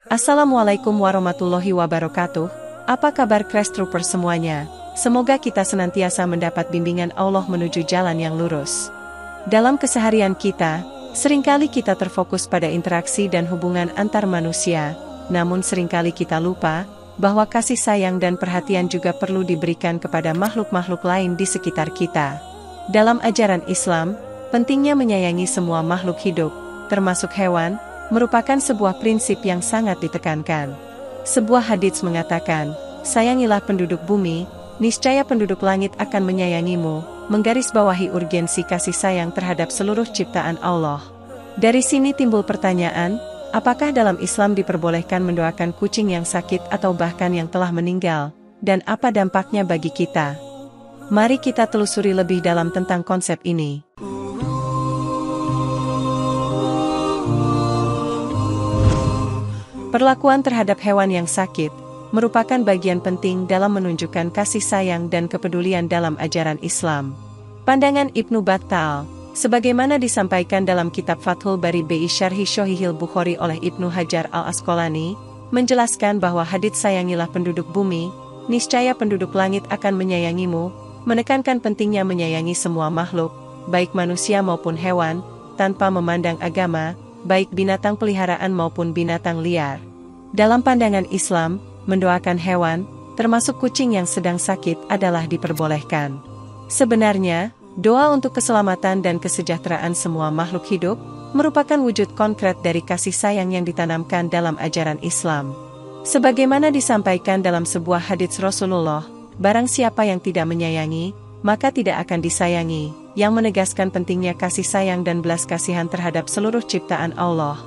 Assalamualaikum warahmatullahi wabarakatuh. Apa kabar Crash Trooper semuanya? Semoga kita senantiasa mendapat bimbingan Allah menuju jalan yang lurus. Dalam keseharian kita, seringkali kita terfokus pada interaksi dan hubungan antar manusia, namun seringkali kita lupa bahwa kasih sayang dan perhatian juga perlu diberikan kepada makhluk-makhluk lain di sekitar kita. Dalam ajaran Islam, pentingnya menyayangi semua makhluk hidup, termasuk hewan, merupakan sebuah prinsip yang sangat ditekankan. Sebuah hadits mengatakan, sayangilah penduduk bumi, niscaya penduduk langit akan menyayangimu, menggarisbawahi urgensi kasih sayang terhadap seluruh ciptaan Allah. Dari sini timbul pertanyaan, apakah dalam Islam diperbolehkan mendoakan kucing yang sakit atau bahkan yang telah meninggal, dan apa dampaknya bagi kita? Mari kita telusuri lebih dalam tentang konsep ini. Perlakuan terhadap hewan yang sakit merupakan bagian penting dalam menunjukkan kasih sayang dan kepedulian dalam ajaran Islam. Pandangan Ibnu Battal, sebagaimana disampaikan dalam kitab Fathul Bari bi Syarhi Sahihil Bukhari oleh Ibnu Hajar al-Asqalani, menjelaskan bahwa hadits sayangilah penduduk bumi, niscaya penduduk langit akan menyayangimu, menekankan pentingnya menyayangi semua makhluk, baik manusia maupun hewan, tanpa memandang agama, baik binatang peliharaan maupun binatang liar. Dalam pandangan Islam, mendoakan hewan, termasuk kucing yang sedang sakit adalah diperbolehkan. Sebenarnya, doa untuk keselamatan dan kesejahteraan semua makhluk hidup, merupakan wujud konkret dari kasih sayang yang ditanamkan dalam ajaran Islam. Sebagaimana disampaikan dalam sebuah hadits Rasulullah, barang siapa yang tidak menyayangi, maka tidak akan disayangi, yang menegaskan pentingnya kasih sayang dan belas kasihan terhadap seluruh ciptaan Allah.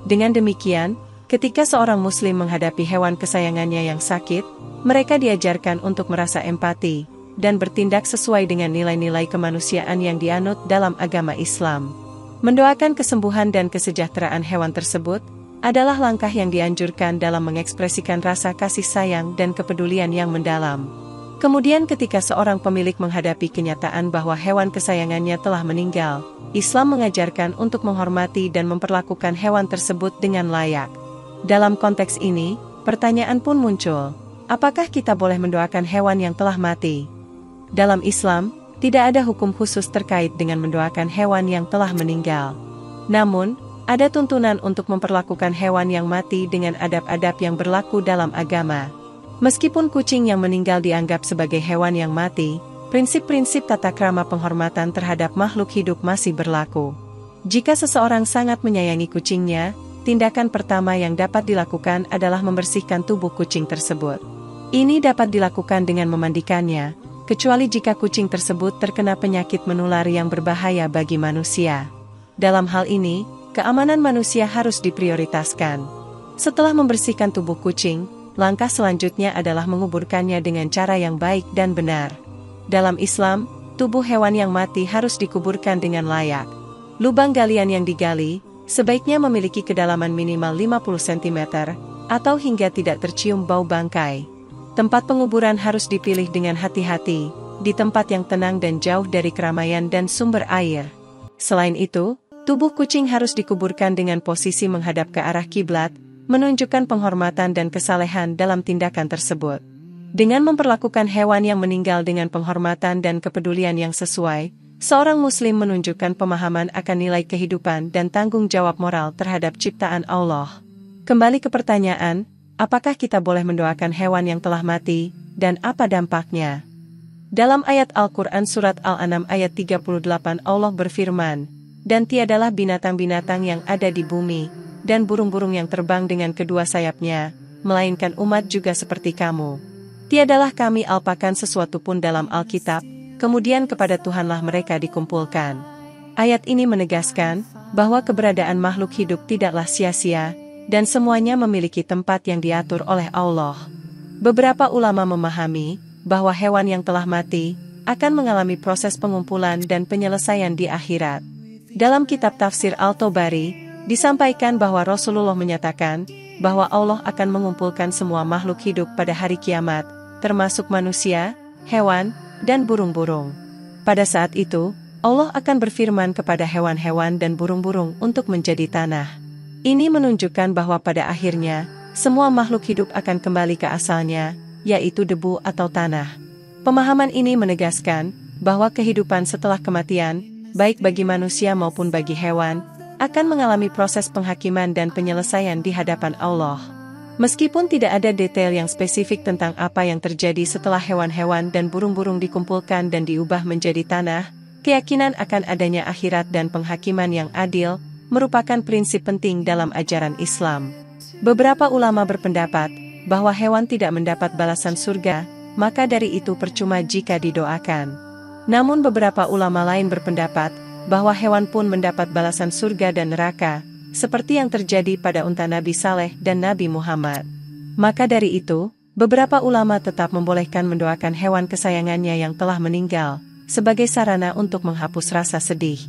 Dengan demikian, ketika seorang muslim menghadapi hewan kesayangannya yang sakit, mereka diajarkan untuk merasa empati, dan bertindak sesuai dengan nilai-nilai kemanusiaan yang dianut dalam agama Islam. Mendoakan kesembuhan dan kesejahteraan hewan tersebut, adalah langkah yang dianjurkan dalam mengekspresikan rasa kasih sayang dan kepedulian yang mendalam. Kemudian ketika seorang pemilik menghadapi kenyataan bahwa hewan kesayangannya telah meninggal, Islam mengajarkan untuk menghormati dan memperlakukan hewan tersebut dengan layak. Dalam konteks ini, pertanyaan pun muncul, apakah kita boleh mendoakan hewan yang telah mati? Dalam Islam, tidak ada hukum khusus terkait dengan mendoakan hewan yang telah meninggal. Namun, ada tuntunan untuk memperlakukan hewan yang mati dengan adab-adab yang berlaku dalam agama. Meskipun kucing yang meninggal dianggap sebagai hewan yang mati, prinsip-prinsip tata krama penghormatan terhadap makhluk hidup masih berlaku. Jika seseorang sangat menyayangi kucingnya, tindakan pertama yang dapat dilakukan adalah membersihkan tubuh kucing tersebut. Ini dapat dilakukan dengan memandikannya, kecuali jika kucing tersebut terkena penyakit menular yang berbahaya bagi manusia. Dalam hal ini, keamanan manusia harus diprioritaskan. Setelah membersihkan tubuh kucing, langkah selanjutnya adalah menguburkannya dengan cara yang baik dan benar. Dalam Islam, tubuh hewan yang mati harus dikuburkan dengan layak. Lubang galian yang digali, sebaiknya memiliki kedalaman minimal 50 cm, atau hingga tidak tercium bau bangkai. Tempat penguburan harus dipilih dengan hati-hati, di tempat yang tenang dan jauh dari keramaian dan sumber air. Selain itu, tubuh kucing harus dikuburkan dengan posisi menghadap ke arah kiblat, menunjukkan penghormatan dan kesalehan dalam tindakan tersebut. Dengan memperlakukan hewan yang meninggal dengan penghormatan dan kepedulian yang sesuai, seorang muslim menunjukkan pemahaman akan nilai kehidupan dan tanggung jawab moral terhadap ciptaan Allah. Kembali ke pertanyaan, apakah kita boleh mendoakan hewan yang telah mati, dan apa dampaknya? Dalam ayat Al-Quran Surat Al-An'am ayat 38 Allah berfirman, dan tiadalah binatang-binatang yang ada di bumi, dan burung-burung yang terbang dengan kedua sayapnya, melainkan umat juga seperti kamu. Tiadalah kami alpakan sesuatu pun dalam Alkitab, kemudian kepada Tuhanlah mereka dikumpulkan. Ayat ini menegaskan, bahwa keberadaan makhluk hidup tidaklah sia-sia, dan semuanya memiliki tempat yang diatur oleh Allah. Beberapa ulama memahami, bahwa hewan yang telah mati, akan mengalami proses pengumpulan dan penyelesaian di akhirat. Dalam kitab tafsir Al-Tabari, disampaikan bahwa Rasulullah menyatakan, bahwa Allah akan mengumpulkan semua makhluk hidup pada hari kiamat, termasuk manusia, hewan, dan burung-burung. Pada saat itu, Allah akan berfirman kepada hewan-hewan dan burung-burung untuk menjadi tanah. Ini menunjukkan bahwa pada akhirnya, semua makhluk hidup akan kembali ke asalnya, yaitu debu atau tanah. Pemahaman ini menegaskan bahwa kehidupan setelah kematian, baik bagi manusia maupun bagi hewan, akan mengalami proses penghakiman dan penyelesaian di hadapan Allah. Meskipun tidak ada detail yang spesifik tentang apa yang terjadi setelah hewan-hewan dan burung-burung dikumpulkan dan diubah menjadi tanah, keyakinan akan adanya akhirat dan penghakiman yang adil merupakan prinsip penting dalam ajaran Islam. Beberapa ulama berpendapat bahwa hewan tidak mendapat balasan surga, maka dari itu percuma jika didoakan. Namun beberapa ulama lain berpendapat bahwa hewan pun mendapat balasan surga dan neraka, seperti yang terjadi pada unta Nabi Saleh dan Nabi Muhammad. Maka dari itu, beberapa ulama tetap membolehkan mendoakan hewan kesayangannya yang telah meninggal, sebagai sarana untuk menghapus rasa sedih.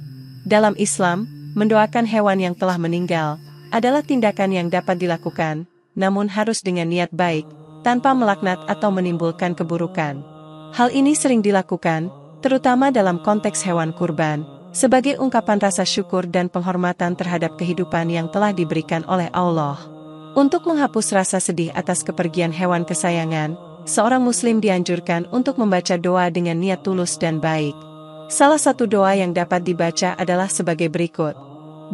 Dalam Islam, mendoakan hewan yang telah meninggal adalah tindakan yang dapat dilakukan, namun harus dengan niat baik, tanpa melaknat atau menimbulkan keburukan. Hal ini sering dilakukan, terutama dalam konteks hewan kurban, sebagai ungkapan rasa syukur dan penghormatan terhadap kehidupan yang telah diberikan oleh Allah. Untuk menghapus rasa sedih atas kepergian hewan kesayangan, seorang muslim dianjurkan untuk membaca doa dengan niat tulus dan baik. Salah satu doa yang dapat dibaca adalah sebagai berikut.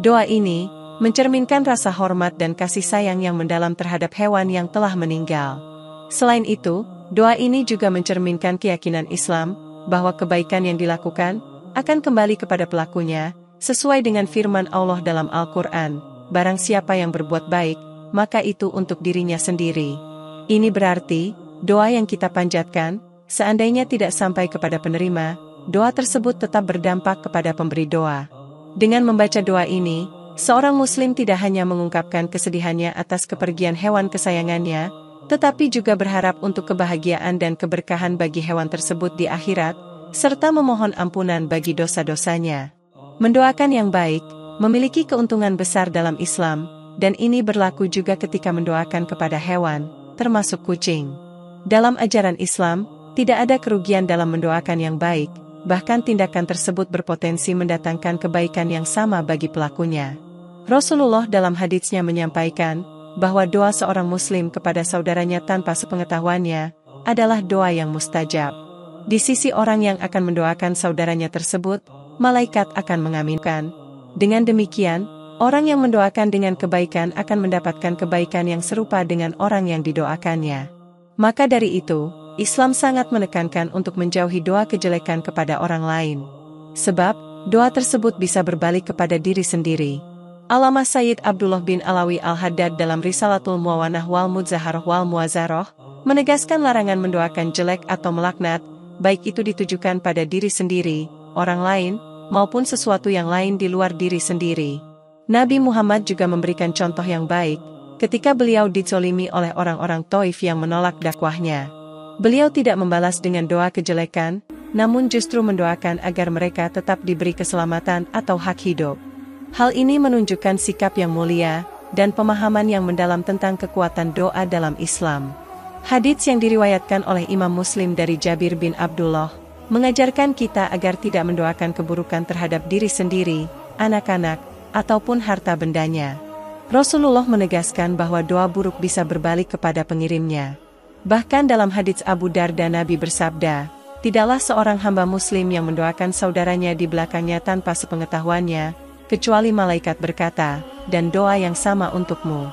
Doa ini mencerminkan rasa hormat dan kasih sayang yang mendalam terhadap hewan yang telah meninggal. Selain itu, doa ini juga mencerminkan keyakinan Islam bahwa kebaikan yang dilakukan akan kembali kepada pelakunya, sesuai dengan firman Allah dalam Al-Quran, barang siapa yang berbuat baik, maka itu untuk dirinya sendiri. Ini berarti, doa yang kita panjatkan, seandainya tidak sampai kepada penerima, doa tersebut tetap berdampak kepada pemberi doa. Dengan membaca doa ini, seorang muslim tidak hanya mengungkapkan kesedihannya atas kepergian hewan kesayangannya, tetapi juga berharap untuk kebahagiaan dan keberkahan bagi hewan tersebut di akhirat, serta memohon ampunan bagi dosa-dosanya. Mendoakan yang baik memiliki keuntungan besar dalam Islam, dan ini berlaku juga ketika mendoakan kepada hewan, termasuk kucing. Dalam ajaran Islam, tidak ada kerugian dalam mendoakan yang baik, bahkan tindakan tersebut berpotensi mendatangkan kebaikan yang sama bagi pelakunya. Rasulullah dalam haditsnya menyampaikan bahwa doa seorang muslim kepada saudaranya tanpa sepengetahuannya adalah doa yang mustajab. Di sisi orang yang akan mendoakan saudaranya tersebut, malaikat akan mengaminkan. Dengan demikian, orang yang mendoakan dengan kebaikan akan mendapatkan kebaikan yang serupa dengan orang yang didoakannya. Maka dari itu, Islam sangat menekankan untuk menjauhi doa kejelekan kepada orang lain. Sebab, doa tersebut bisa berbalik kepada diri sendiri. Allamah Sayyid Abdullah bin Alawi Al-Haddad dalam Risalatul Muawanah wal Mudzaharah wal Muazaroh, menegaskan larangan mendoakan jelek atau melaknat, baik itu ditujukan pada diri sendiri, orang lain, maupun sesuatu yang lain di luar diri sendiri. Nabi Muhammad juga memberikan contoh yang baik, ketika beliau dizolimi oleh orang-orang Taif yang menolak dakwahnya. Beliau tidak membalas dengan doa kejelekan, namun justru mendoakan agar mereka tetap diberi keselamatan atau hak hidup. Hal ini menunjukkan sikap yang mulia, dan pemahaman yang mendalam tentang kekuatan doa dalam Islam. Hadits yang diriwayatkan oleh Imam Muslim dari Jabir bin Abdullah, mengajarkan kita agar tidak mendoakan keburukan terhadap diri sendiri, anak-anak, ataupun harta bendanya. Rasulullah menegaskan bahwa doa buruk bisa berbalik kepada pengirimnya. Bahkan dalam hadits Abu Darda Nabi bersabda, tidaklah seorang hamba muslim yang mendoakan saudaranya di belakangnya tanpa sepengetahuannya, kecuali malaikat berkata, dan doa yang sama untukmu.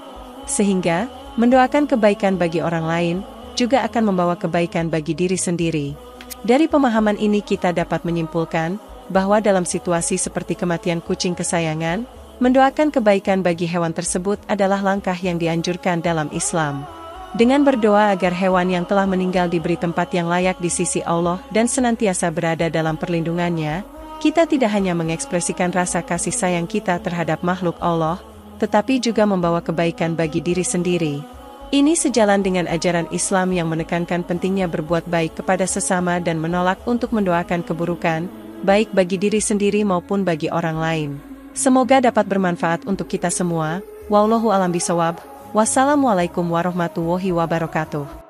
Sehingga, mendoakan kebaikan bagi orang lain, juga akan membawa kebaikan bagi diri sendiri. Dari pemahaman ini kita dapat menyimpulkan, bahwa dalam situasi seperti kematian kucing kesayangan, mendoakan kebaikan bagi hewan tersebut adalah langkah yang dianjurkan dalam Islam. Dengan berdoa agar hewan yang telah meninggal diberi tempat yang layak di sisi Allah dan senantiasa berada dalam perlindungannya, kita tidak hanya mengekspresikan rasa kasih sayang kita terhadap makhluk Allah, tetapi juga membawa kebaikan bagi diri sendiri. Ini sejalan dengan ajaran Islam yang menekankan pentingnya berbuat baik kepada sesama dan menolak untuk mendoakan keburukan, baik bagi diri sendiri maupun bagi orang lain. Semoga dapat bermanfaat untuk kita semua. Wallahu a'lam bishawab. Wassalamualaikum warahmatullahi wabarakatuh.